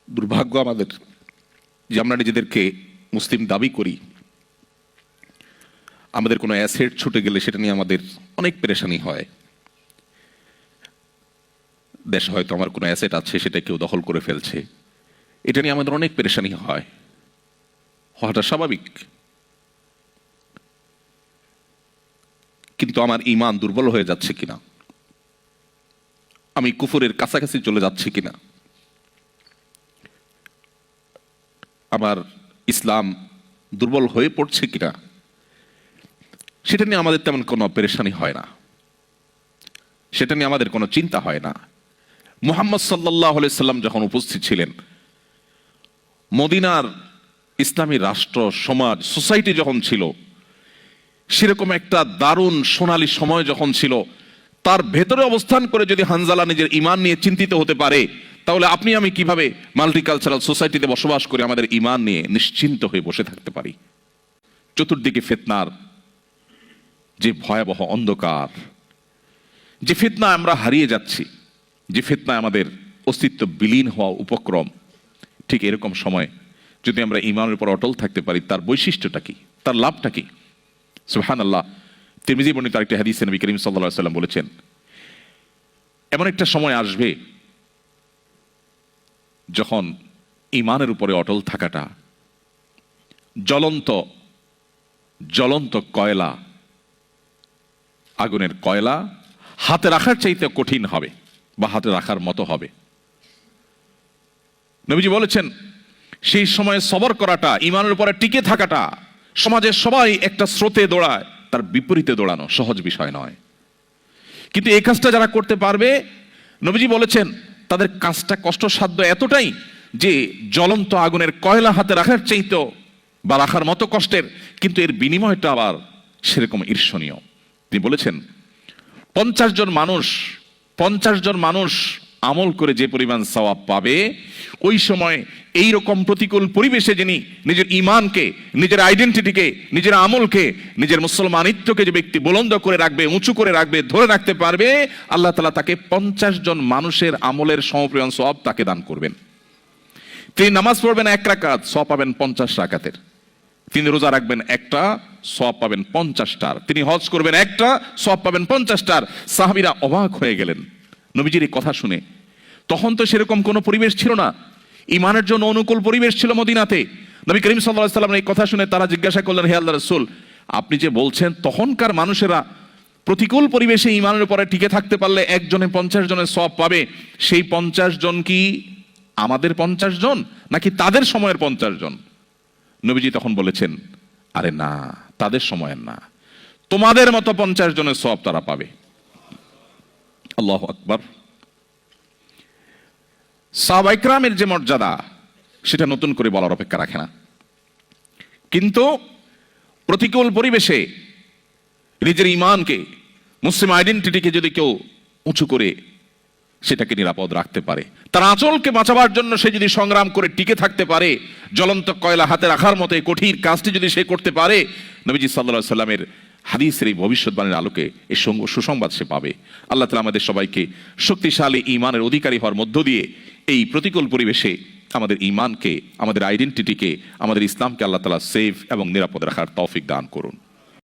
দুর্ভাগ্য আমাদের যে আমরা নিজেদেরকে মুসলিম দাবি করি, আমাদের কোনো অ্যাসেট ছুটে গেলে সেটা নিয়ে আমাদের অনেক পেরেশানি হয়। দেশে হয়তো আমার কোনো অ্যাসেট আছে, সেটা কেউ দখল করে ফেলছে, এটা নিয়ে আমাদের অনেক পেরেশানি হয়, হওয়াটা স্বাভাবিক। কিন্তু আমার ঈমান দুর্বল হয়ে যাচ্ছে কিনা, আমি কুফরের কাছাকাছি চলে যাচ্ছি কিনা, আমার ইসলাম দুর্বল হয়ে পড়ছে কিনা, সেটা নিয়ে আমাদের তেমন কোনো পেরেশানি হয় না, সেটা নিয়ে আমাদের কোনো চিন্তা হয় না। মুহাম্মদ সাল্লাল্লাহু আলাইহি সাল্লাম যখন উপস্থিত ছিলেন, মদিনার ইসলামী রাষ্ট্র, সমাজ, সোসাইটি যখন ছিল, সেরকম একটা দারুণ সোনালী সময় যখন ছিল, তার ভেতরে অবস্থান করে যদি হানজালা নিজের ঈমান নিয়ে চিন্তিত হতে পারে, তাহলে আপনি আমি কিভাবে মাল্টিকালচারাল সোসাইটিতে বসবাস করে আমাদের ঈমান নিয়ে নিশ্চিন্ত হয়ে বসে থাকতে পারি? চতুর্দিকে ফিতনার যে ভয়াবহ অন্ধকার, যে ফিতনা আমরা হারিয়ে যাচ্ছি, যে ফিতনায় আমাদের অস্তিত্ব বিলীন হওয়া উপক্রম, ঠিক এরকম সময় যদি আমরা ঈমানের উপর অটল থাকতে পারি, তার বৈশিষ্ট্যটা কি, তার লাভটা কি? সুবহানাল্লাহ। তিরমিজি বর্ণিত আরেকটি হাদিসে নবী করিম সাল্লাল্লাহু আলাইহি ওয়াসাল্লাম বলেছেন, এমন একটা সময় আসবে যখন ঈমানের উপরে অটল থাকাটা জ্বলন্ত জ্বলন্ত কয়লা, আগুনের কয়লা হাতে রাখার চাইতে কঠিন হবে বা হাতে রাখার মতো হবে। নবীজি বলেছেন, সেই সময় সবর করাটা, ঈমানের উপরে টিকে থাকাটা, সমাজের সবাই একটা স্রোতে দৌড়ায়, তার বিপরীতে দৌড়ানো সহজ বিষয় নয়। কিন্তু এই কাজটা যারা করতে পারবে, নবীজি বলেছেন তাদের কাজটা কষ্টসাধ্য এতটাই যে জ্বলন্ত আগুনের কয়লা হাতে রাখার চাইতে বা রাখার মতো কষ্টের, কিন্তু এর বিনিময়টা আবার সেরকম ঈর্ষণীয়। তিনি বলেছেন 50 জন মানুষ আমল করে যে পরিমাণ সওয়াব পাবে, ওই সময় এই রকম প্রতিকূল পরিবেশে যিনি নিজের ঈমানকে, নিজের আইডেন্টিটিকে, নিজের আমলকে, নিজের মুসলমানিত্বকে যে ব্যক্তি বুলন্দ করে রাখবে, উঁচু করে রাখবে, ধরে রাখতে পারবে, আল্লাহ তাআলা তাকে 50 জন মানুষের আমলের সমপরিমাণ সওয়াব তাকে দান করবেন। তিনি নামাজ পড়বেন 1 রাকাত, সওয়াব পাবেন 50 রাকাতের। তিনি রোজা রাখবেন একটা, সওয়াব পাবেন 50টার। তিনি হজ করবেন একটা, সওয়াব পাবেন 50টার। সাহাবীরা অবাক হয়ে গেলেন নবীজির এই কথা শুনে। তখন তো সেরকম কোনো পরিবেশ ছিল না, ঈমানের জন্য অনুকূল পরিবেশ ছিল মদিনাতে। নবী করিম সাল্লাল্লাহু আলাইহি ওয়াসাল্লাম এই কথা শুনে তারা জিজ্ঞাসা করলেন, হে আল্লাহর রাসূল, আপনি যে বলছেন তখনকার মানুষেরা প্রতিকূল পরিবেশে ঈমানের উপরে টিকে থাকতে পারলে একজনে 50 জনের সওয়াব পাবে, সেই 50 জন কি আমাদের 50 জন নাকি তাদের সময়ের 50 জন? নবীজি তখন বলেছেন, আরে না, তাদের সময়ের না, তোমাদের মতো 50 জনের সওয়াব তারা পাবে। আল্লাহু আকবার। সাহাবায়ে কেরামের যে মর্যাদা, সেটা নতুন করে বলার অপেক্ষা রাখে না। কিন্তু প্রতিকূল পরিবেশে নিজের ঈমানকে, মুসলিম আইডেন্টিটিকে যদি কেউ উঁচু করে সেটাকে নিরাপদ রাখতে পারে, তার আঁচলকে বাঁচাবার জন্য সে যদি সংগ্রাম করে টিকে থাকতে পারে, জ্বলন্ত কয়লা হাতে রাখার মতো এই কঠিন কাজটি যদি সে করতে পারে, নবীজি সাল্লাল্লাহু আলাইহি সাল্লামের হাদিসের এই ভবিষ্যৎবাণীর আলোকে এই সুসংবাদ সে পাবে। আল্লাহ তাআলা আমাদের সবাইকে শক্তিশালী ঈমানের অধিকারী হওয়ার মধ্য দিয়ে এই প্রতিকূল পরিবেশে আমাদের ঈমানকে, আমাদের আইডেন্টিটিকে, আমাদের ইসলামকে আল্লাহ তাআলা সেফ এবং নিরাপদ রাখার তৌফিক দান করুন।